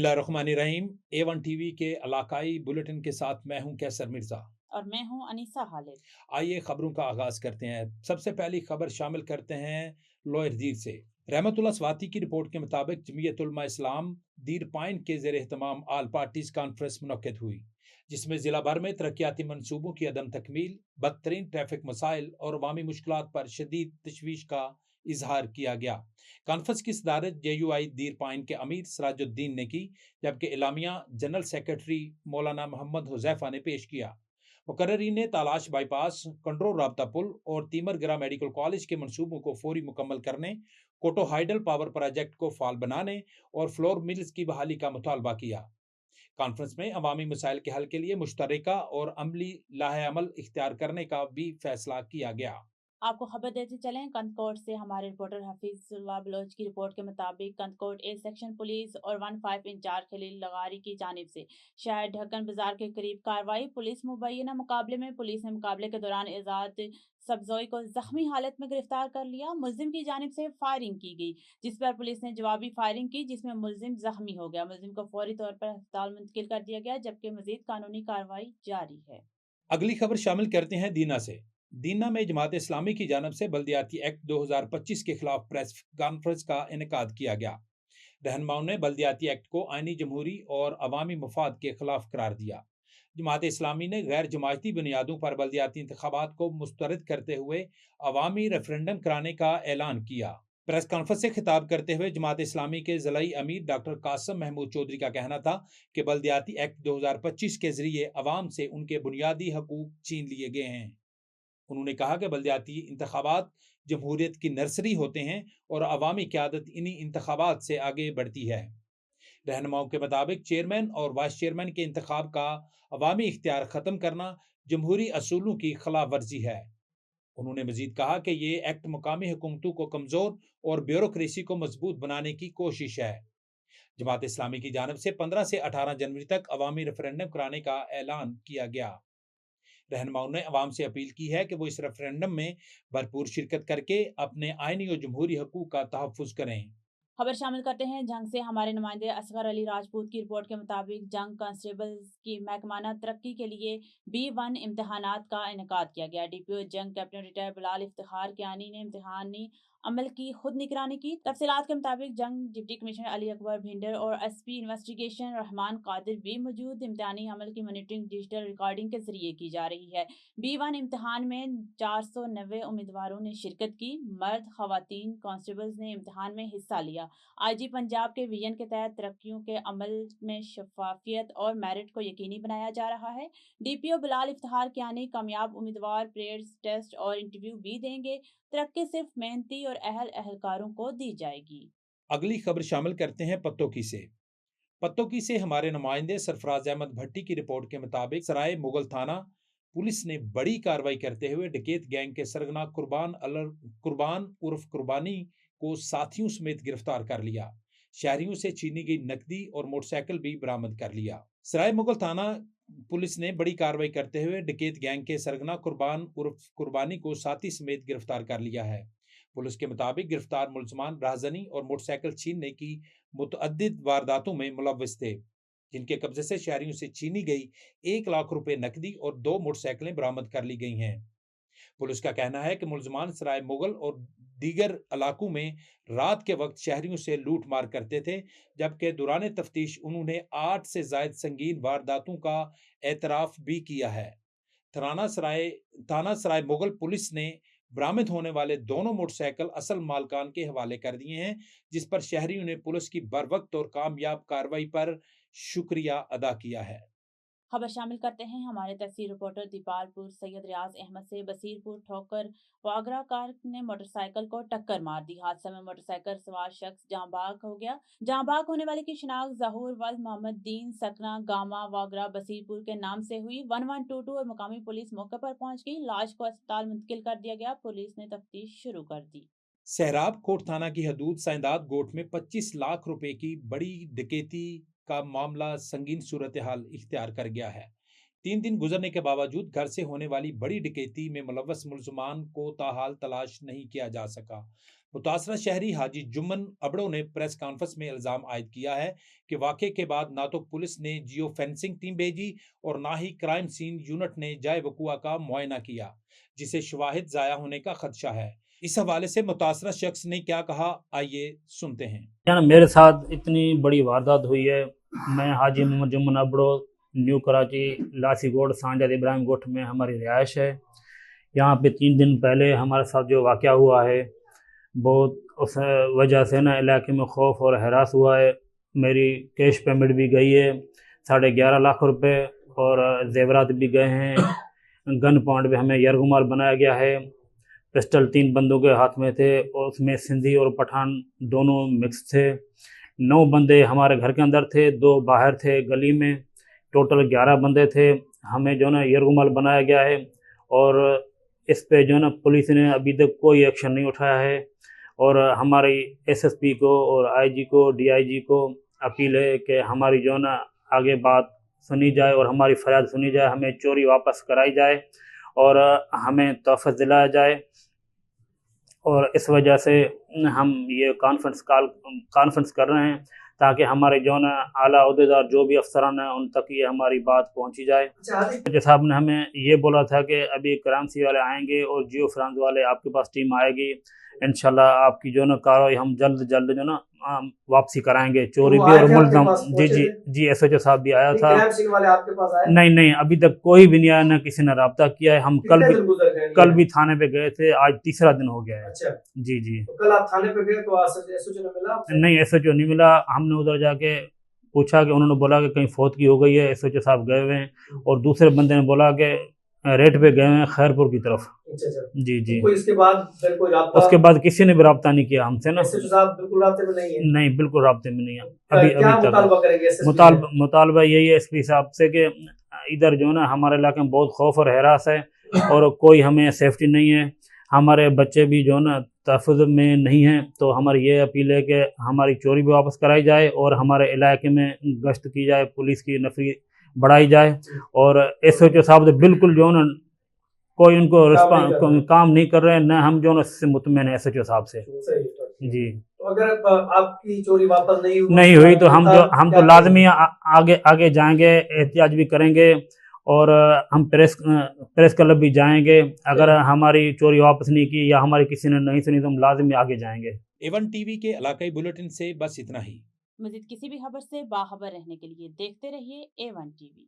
बिस्मिल्लाहिर्रहमानिर्रहीम। A1 TV के इलाकाई bulletin के साथ मैं हूं कैसर मिर्जा और मैं हूं अनीसा खालिद। आइए खबरों का आगाज करते हैं। सबसे पहली खबर शामिल करते हैं लोअर दीर से। रहमतुल्लाह स्वाति की रिपोर्ट के मुताबिक जमीयत उलमा इस्लाम दीर पाइन के ज़ेर एहतमाम आल पार्टीज कॉन्फ्रेंस मुनक्किद हुई, जिसमें जिला भर में तरक्याती मनसूबों की अदम तकमील, बदतरीन ट्रैफिक मसाइल और अवामी मुश्किलात पर शदीद तशवीश का इजहार किया गया। कॉन्फ्रेंस की सदारत JUI दीर पाइन के अमीर सराजुद्दीन ने की, जबकि इलामिया जनरल सेक्रेटरी मौलाना मोहम्मद हुजैफा ने पेश किया। मुकर्रीन ने तालाश बाईपास, कंट्रोल राब्ता पुल और तीमरगरा मेडिकल कॉलेज के मनसूबों को फौरी मुकम्मल करने, कोटोहाइडल पावर प्रोजेक्ट को फाल बनाने और फ्लोर मिल्स की बहाली का मुतालबा किया। कॉन्फ्रेंस में अवामी मसाइल के हल के लिए मुश्तरका और अमली लाहे अमल इख्तियार करने का भी फैसला किया गया। आपको खबर देते चलें कंदकोट से। हमारे रिपोर्टर हफीजुल्लाह बलोच की रिपोर्ट के मुताबिक कंदकोट A सेक्शन पुलिस और 15 इंचार्ज खलील लगारी की जानिब से शहर ढक्कन बाजार के करीब कार्रवाई। पुलिस मुबैना मुकाबले में पुलिस ने मुकाबले के दौरान एजाज सब्जोई को जख्मी हालत में गिरफ्तार कर लिया। मुलजिम की जानिब से फायरिंग की गई, जिस पर पुलिस ने जवाबी फायरिंग की, जिसमें मुलजिम जख्मी हो गया। मुलजिम को फौरी तौर पर अस्पताल मुंतकिल कर दिया गया, जबकि मजीद कानूनी कार्रवाई जारी है। अगली खबर शामिल करते हैं दीना से। दीना में जमात इस्लामी की जानब से बल्दियाती एक्ट 2025 के खिलाफ प्रेस कॉन्फ्रेंस का इनेकाद किया गया। रहनुमाओं ने बल्दियाती एक्ट को आइनी जमहूरी और अवामी मफाद के खिलाफ करार दिया। जमात इस्लामी ने गैर जमायती बुनियादों पर बल्दियाती इंतखाबात को मुस्तरद करते हुए अवामी रेफरेंडम कराने का ऐलान किया। प्रेस कॉन्फ्रेंस से खिताब करते हुए जमात इस्लामी के ज़िलाई अमीर डॉक्टर कासम महमूद चौधरी का कहना था कि बल्दियाती एक्ट 2025 के जरिए अवाम से उनके बुनियादी हकूक छीन लिए गए हैं। उन्होंने कहा कि बल्दियाती इंतखाबात जमहूरियत की नर्सरी होते हैं और अवामी क़यादत इन्हीं इंतखाबात से आगे बढ़ती है। रहनुमाओं के मुताबिक चेयरमैन और वाइस चेयरमैन के इंतखाब का अवामी इख्तियार ख़त्म करना जमहूरी असूलों की खिलाफ वर्जी है। उन्होंने मजीद कहा कि ये एक्ट मुकामी हुकूमतों को कमज़ोर और ब्यूरोक्रेसी को मजबूत बनाने की कोशिश है। जमात इस्लामी की जानब से 15 से 18 जनवरी तक अवामी रेफरेंडम कराने का ऐलान किया गया। रहनुमाओं ने अवाम से अपील की है कि वो इस रेफरेंडम में भरपूर शिरकत करके अपने आइनी और जमहूरी हकूक का तहफ़्फ़ुज़ करें। खबर शामिल करते हैं जंग से। हमारे नुमाइंदे असगर अली राजपूत की रिपोर्ट के मुताबिक जंग कांस्टेबल्स की महकमाना तरक्की के लिए B1 इम्तहानात का इनेकाद किया गया। DPO जंग कैप्टन रिटायर बिलाल इफ्तिखार कियानी ने इम्तहानी अमल की खुद निगरानी की। तफसीलात के मुताबिक जंग डिप्टी कमिश्नर अली अकबर भिंडर और SP इन्वेस्टिगेशन रहमान कादिर भी मौजूद। इम्तहानी अमल की मॉनिटरिंग डिजिटल रिकॉर्डिंग के जरिए की जा रही है। B1 इम्तहान में 490 उम्मीदवारों ने शिरकत की। मर्द खवातीन कांस्टेबल्स ने इम्तहान में हिस्सा लिया। IG पंजाब के विजन के तहत तरक्कियों के अमल में शफाफियत और मेरिट को यकीनी बनाया जा रहा है। DPO बिलाल इफ्तिखार कियानी कामयाब उम्मीदवार प्रेयर्स टेस्ट और इंटरव्यू भी देंगे। तरक्की सिर्फ मेहनती और अहलकारों को दी जाएगी। अगली खबर शामिल करते हैं पत्तोकी से। पत्तोकी से हमारे नुमाइंदे सरफराज अहमद भट्टी की रिपोर्ट के मुताबिक सराय मुगल थाना पुलिस ने बड़ी कार्रवाई करते हुए डकैत गैंग के सरगना कुर्बान उर्फ कुर्बानी को साथियों समेत गिरफ्तार कर लिया। शहरियों से छीनी गई नकदी और मोटरसाइकिल भी बरामद कर लिया। सराय मुगल थाना पुलिस ने बड़ी कार्रवाई करते हुए डकैत गैंग के सरगना कुर्बान उर्फ कुर्बानी को साथी समेत गिरफ्तार कर लिया है। पुलिस के मुताबिक गिरफ्तार मुलजमान राहजनी और मोटरसाइकिल छीनने की मुतअद्दिद वारदातों में मुलव्वस थे, जिनके कब्जे से शहरियों से छीनी गई 1 लाख रुपए नकदी और 2 मोटरसाइकिलें बरामद कर ली गई हैं। पुलिस का कहना है कि मुलजमान सराय मुगल और दीगर इलाकों में रात के वक्त शहरियों से लूट मार करते थे, जबकि दौरान तफ्तीश उन्होंने 8 से जायद संगीन वारदातों का एतराफ भी किया है। थाना सराय मुगल पुलिस ने बरामद होने वाले दोनों मोटरसाइकिल असल मालकान के हवाले कर दिए हैं, जिस पर शहरियों ने पुलिस की बरवक्त और कामयाब कार्रवाई पर शुक्रिया अदा किया है। खबर शामिल करते हैं हमारे तहसील रिपोर्टर दीपालपुर सैयद रियाज अहमद से। बसीरपुर ठोकर वागरा कार ने मोटरसाइकिल को टक्कर मार दी। हादसे में मोटरसाइकिल सवार शख्स जांबाग हो गया। जांबाग होने वाले की शिनाख्त जहूर वल्द मोहम्मद दीन सकना गामा वागरा बसीरपुर के नाम से हुई। 1122 और मुकामी पुलिस मौके पर पहुंच गई। लाश को अस्पताल मुंतकिल कर दिया गया। पुलिस ने तफ्तीश शुरू कर दी। सहराब कोट थाना की हदूद साइंदाद गोट में 25 लाख रुपए की बड़ी डकैती का मामला संगीन सूरत हाल इख्तियार कर गया है। 3 दिन गुजरने के बावजूद घर से होने वाली बड़ी डकैती में मुलव्वस मुलजमान को ताहाल तलाश नहीं किया जा सका। متاثرہ شہری حاجی جمن ابڑو نے پریس کانفرنس میں الزام عائد کیا ہے کہ واقعے کے بعد نہ تو پولیس نے جیو فینسنگ ٹیم بھیجی اور نہ ہی کرائم سین یونٹ نے جائے وقوع کا معائنہ کیا، جسے شواہد ضائع ہونے کا خدشہ ہے۔ اس حوالے سے متاثرہ شخص نے کیا کہا، آئیے سنتے ہیں۔ میرے ساتھ اتنی بڑی واردات ہوئی ہے۔ میں حاجی محمد جمن ابڑو، نیو کراچی لاسی گوڑ سانجاد ابراہیم گوٹھ میں ہماری رہائش ہے۔ یہاں پہ 3 دن پہلے ہمارے ساتھ جو واقعہ ہوا ہے، بہت اس وجہ سے نا علاقے میں خوف اور ہراس ہوا ہے۔ میری کیش پیمنٹ بھی گئی ہے 11.5 لاکھ روپے، اور زیورات بھی گئے ہیں۔ گن پوائنٹ پہ ہمیں یرغمال بنایا گیا ہے۔ پسٹل 3 بندوں کے ہاتھ میں تھے، اور اس میں سندھی اور پٹھان دونوں مکس تھے۔ 9 بندے ہمارے گھر کے اندر تھے، 2 باہر تھے گلی میں، ٹوٹل 11 بندے تھے۔ ہمیں جو نا یرغمال بنایا گیا ہے، اور اس پہ جو نا پولیس نے ابھی تک کوئی ایکشن نہیں اٹھایا ہے۔ اور ہماری ایس ایس پی کو اور آئی جی کو، ڈی آئی جی کو اپیل ہے کہ ہماری جو نا آگے بات سنی جائے اور ہماری فریاد سنی جائے، ہمیں چوری واپس کرائی جائے اور ہمیں تحفظ دلایا جائے۔ اور اس وجہ سے ہم یہ کانفرنس کر رہے ہیں تاکہ ہمارے جو نا اعلیٰ عہدیدار جو بھی افسران ہیں ان تک یہ ہماری بات پہنچی جائے۔ جج صاحب نے ہمیں یہ بولا تھا کہ ابھی کرامسی والے آئیں گے اور جیو فرانس والے آپ کے پاس ٹیم آئے گی، انشاءاللہ آپ کی جو نا کارروائی ہم جلد جو نا واپسی کرائیں گے۔ چوری بھی اور ملزم جی ایس ایچ او صاحب بھی آیا تھا۔ نہیں ابھی تک کوئی بھی نہیں آیا، نہ کسی نے رابطہ کیا ہے۔ ہم کل بھی تھانے پہ گئے تھے، آج تیسرا دن ہو گیا ہے۔ جی کل آپ تھانے پہ گئے تو ایس ایچ او نے ملا؟ نہیں، ایس ایچ او نہیں ملا۔ ہم نے ادھر جا کے پوچھا کہ انہوں نے بولا کہ کہیں فوتگی ہو گئی ہے، ایس ایچ او صاحب گئے ہوئے ہیں، اور دوسرے بندے نے بولا کہ ریٹ پہ گئے ہیں خیرپور کی طرف۔ جی اس کے بعد پھر کوئی رابطہ؟ اس کے بعد کسی نے بھی رابطہ نہیں کیا ہم سے نا۔ ایس ایچ او صاحب بالکل رابطے میں نہیں ہے؟ نہیں، بالکل رابطے میں نہیں ہے کیا ابھی مطالبہ کریں گے؟ تک مطالبہ یہی ہے ایس پی صاحب سے کہ ادھر جو نا ہمارے علاقے میں بہت خوف اور ہراس ہے، اور کوئی ہمیں سیفٹی نہیں ہے، ہمارے بچے بھی جو نا تحفظ میں نہیں ہیں۔ تو ہماری یہ اپیل ہے کہ ہماری چوری بھی واپس کرائی جائے اور ہمارے علاقے میں گشت کی جائے، پولیس کی نفری بڑھائی جائے۔ اور ایس ایچ او صاحب تو بالکل جو نا کوئی ان کو کام نہیں کر رہے ہیں، نہ ہم جو نا اس سے مطمئن ہیں ایس ایچ او صاحب سے۔ جی، اگر آپ کی چوری واپس نہیں ہوئی تو ہم تو لازمی آگے جائیں گے، احتجاج بھی کریں گے، اور ہم پریس کلب بھی جائیں گے۔ اگر ہماری چوری واپس نہیں کی یا ہماری کسی نے نہیں سنی تو ہم لازمی آگے جائیں گے۔ A1 ٹی وی کے علاقائی بلیٹن سے بس اتنا ہی۔ مزید کسی بھی خبر سے باخبر رہنے کے لیے دیکھتے رہیے A1 TV۔